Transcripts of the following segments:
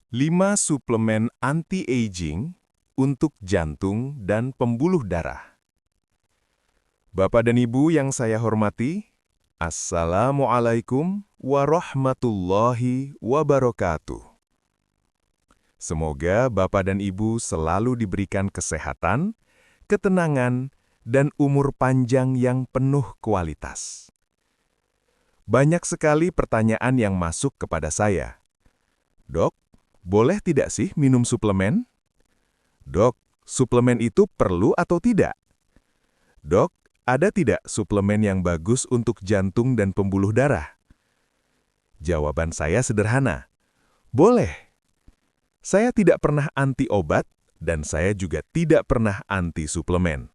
5 suplemen anti-aging untuk jantung dan pembuluh darah. Bapak dan Ibu yang saya hormati, Assalamualaikum warahmatullahi wabarakatuh. Semoga Bapak dan Ibu selalu diberikan kesehatan, ketenangan, dan umur panjang yang penuh kualitas. Banyak sekali pertanyaan yang masuk kepada saya. Dok, boleh tidak sih minum suplemen? Dok, suplemen itu perlu atau tidak? Dok, ada tidak suplemen yang bagus untuk jantung dan pembuluh darah? Jawaban saya sederhana. Boleh. Saya tidak pernah anti obat dan saya juga tidak pernah anti suplemen.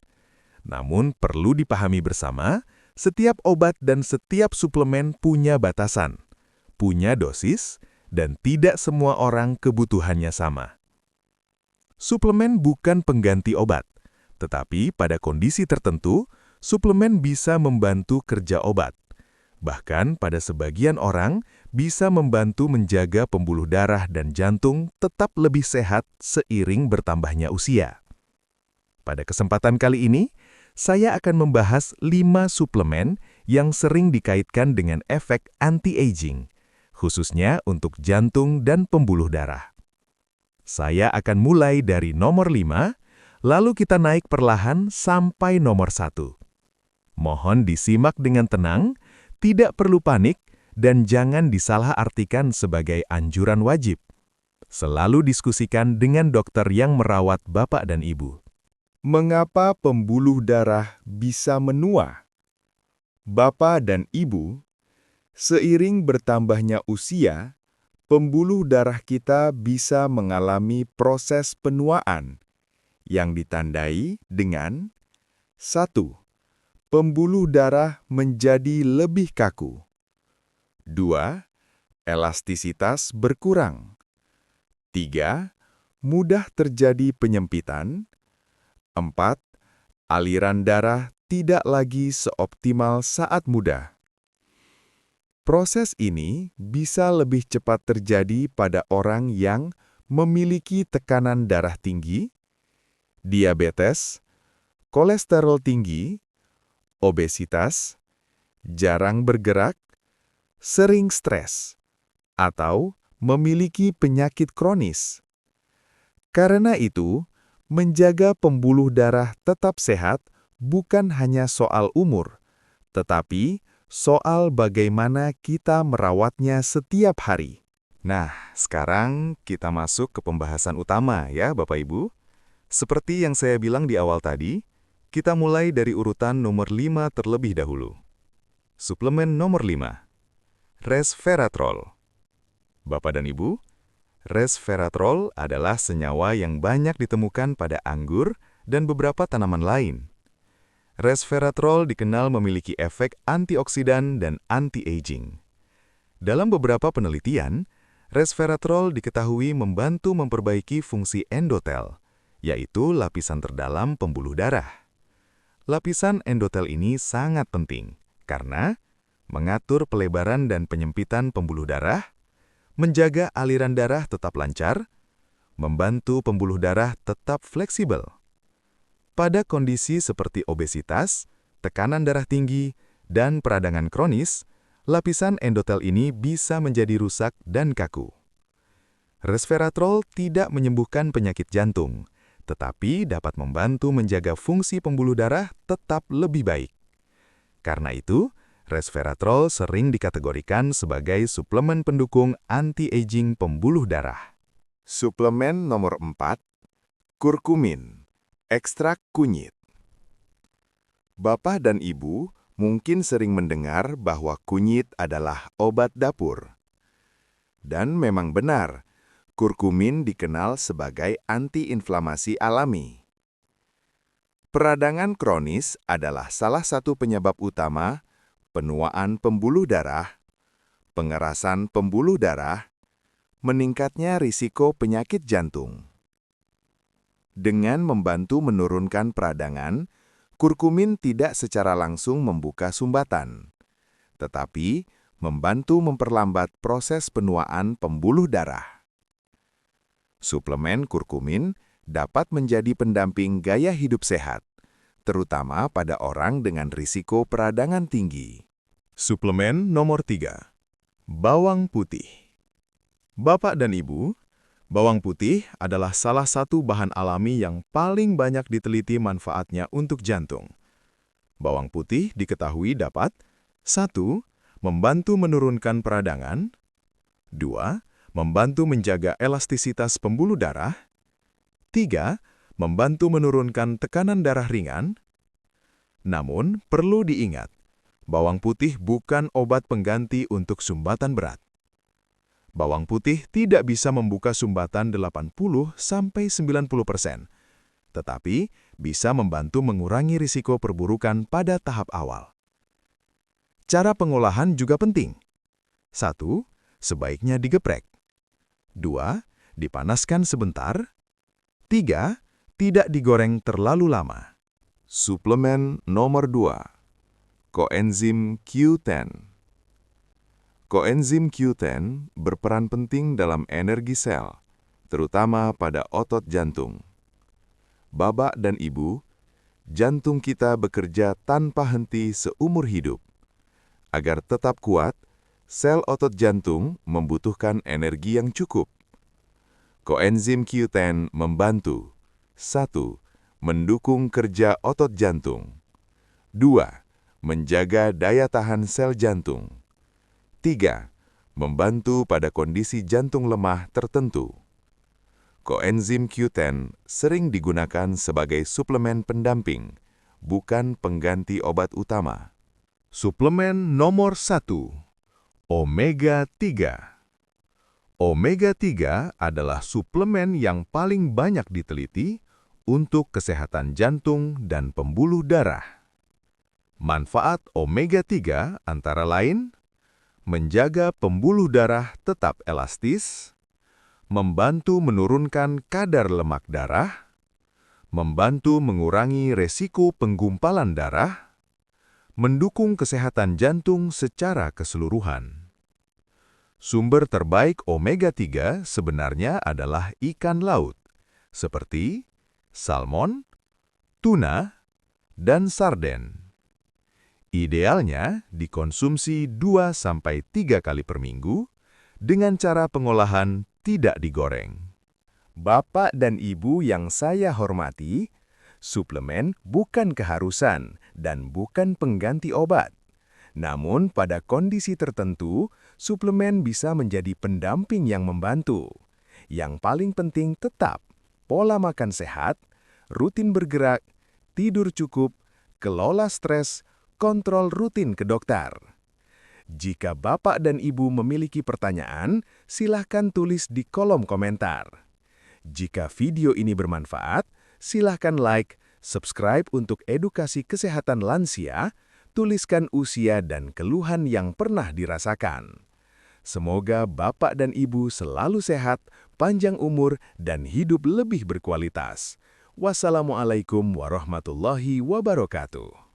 Namun perlu dipahami bersama, setiap obat dan setiap suplemen punya batasan, punya dosis, dan tidak semua orang kebutuhannya sama. Suplemen bukan pengganti obat, tetapi pada kondisi tertentu, suplemen bisa membantu kerja obat. Bahkan pada sebagian orang, bisa membantu menjaga pembuluh darah dan jantung tetap lebih sehat seiring bertambahnya usia. Pada kesempatan kali ini, saya akan membahas 5 suplemen yang sering dikaitkan dengan efek anti-aging, khususnya untuk jantung dan pembuluh darah. Saya akan mulai dari nomor 5, lalu kita naik perlahan sampai nomor 1. Mohon disimak dengan tenang, tidak perlu panik, dan jangan disalahartikan sebagai anjuran wajib. Selalu diskusikan dengan dokter yang merawat Bapak dan Ibu. Mengapa pembuluh darah bisa menua? Bapak dan Ibu, seiring bertambahnya usia, pembuluh darah kita bisa mengalami proses penuaan yang ditandai dengan 1. Pembuluh darah menjadi lebih kaku. 2. Elastisitas berkurang. 3. Mudah terjadi penyempitan. 4. Aliran darah tidak lagi seoptimal saat muda. Proses ini bisa lebih cepat terjadi pada orang yang memiliki tekanan darah tinggi, diabetes, kolesterol tinggi, obesitas, jarang bergerak, sering stres, atau memiliki penyakit kronis. Karena itu, menjaga pembuluh darah tetap sehat bukan hanya soal umur, tetapi soal bagaimana kita merawatnya setiap hari. Nah, sekarang kita masuk ke pembahasan utama ya Bapak Ibu. Seperti yang saya bilang di awal tadi, kita mulai dari urutan nomor 5 terlebih dahulu. Suplemen nomor 5, resveratrol. Bapak dan Ibu, resveratrol adalah senyawa yang banyak ditemukan pada anggur dan beberapa tanaman lain. Resveratrol dikenal memiliki efek antioksidan dan anti-aging. Dalam beberapa penelitian, resveratrol diketahui membantu memperbaiki fungsi endotel, yaitu lapisan terdalam pembuluh darah. Lapisan endotel ini sangat penting karena mengatur pelebaran dan penyempitan pembuluh darah, menjaga aliran darah tetap lancar, membantu pembuluh darah tetap fleksibel. Pada kondisi seperti obesitas, tekanan darah tinggi, dan peradangan kronis, lapisan endotel ini bisa menjadi rusak dan kaku. Resveratrol tidak menyembuhkan penyakit jantung, tetapi dapat membantu menjaga fungsi pembuluh darah tetap lebih baik. Karena itu, resveratrol sering dikategorikan sebagai suplemen pendukung anti-aging pembuluh darah. Suplemen nomor 4, kurkumin, ekstrak kunyit. Bapak dan Ibu mungkin sering mendengar bahwa kunyit adalah obat dapur. Dan memang benar, kurkumin dikenal sebagai antiinflamasi alami. Peradangan kronis adalah salah satu penyebab utama penuaan pembuluh darah, pengerasan pembuluh darah, meningkatnya risiko penyakit jantung. Dengan membantu menurunkan peradangan, kurkumin tidak secara langsung membuka sumbatan, tetapi membantu memperlambat proses penuaan pembuluh darah. Suplemen kurkumin dapat menjadi pendamping gaya hidup sehat, terutama pada orang dengan risiko peradangan tinggi. Suplemen nomor 3. Bawang putih. Bapak dan Ibu, bawang putih adalah salah satu bahan alami yang paling banyak diteliti manfaatnya untuk jantung. Bawang putih diketahui dapat 1. Membantu menurunkan peradangan, 2. Membantu menjaga elastisitas pembuluh darah, 3. Membantu menurunkan tekanan darah ringan. Namun, perlu diingat, bawang putih bukan obat pengganti untuk sumbatan berat. Bawang putih tidak bisa membuka sumbatan 80–90%, tetapi bisa membantu mengurangi risiko perburukan pada tahap awal. Cara pengolahan juga penting. 1. Sebaiknya digeprek. 2. Dipanaskan sebentar. 3. Tidak digoreng terlalu lama. Suplemen nomor 2. Koenzim Q10. Koenzim Q10 berperan penting dalam energi sel, terutama pada otot jantung. Bapak dan Ibu, jantung kita bekerja tanpa henti seumur hidup. Agar tetap kuat, sel otot jantung membutuhkan energi yang cukup. Koenzim Q10 membantu 1. Mendukung kerja otot jantung, 2. Menjaga daya tahan sel jantung, 3. Membantu pada kondisi jantung lemah tertentu. Koenzim Q10 sering digunakan sebagai suplemen pendamping, bukan pengganti obat utama. Suplemen nomor 1. Omega 3. Omega 3 adalah suplemen yang paling banyak diteliti untuk kesehatan jantung dan pembuluh darah. Manfaat omega 3 antara lain: menjaga pembuluh darah tetap elastis, membantu menurunkan kadar lemak darah, membantu mengurangi resiko penggumpalan darah, mendukung kesehatan jantung secara keseluruhan. Sumber terbaik omega 3 sebenarnya adalah ikan laut, seperti salmon, tuna, dan sarden. Idealnya dikonsumsi 2–3 kali per minggu dengan cara pengolahan tidak digoreng. Bapak dan Ibu yang saya hormati, suplemen bukan keharusan dan bukan pengganti obat. Namun pada kondisi tertentu, suplemen bisa menjadi pendamping yang membantu. Yang paling penting tetap pola makan sehat, rutin bergerak, tidur cukup, kelola stres, kontrol rutin ke dokter. Jika Bapak dan Ibu memiliki pertanyaan, silahkan tulis di kolom komentar. Jika video ini bermanfaat, silahkan like, subscribe untuk edukasi kesehatan lansia, tuliskan usia dan keluhan yang pernah dirasakan. Semoga Bapak dan Ibu selalu sehat, panjang umur, dan hidup lebih berkualitas. Wassalamualaikum warahmatullahi wabarakatuh.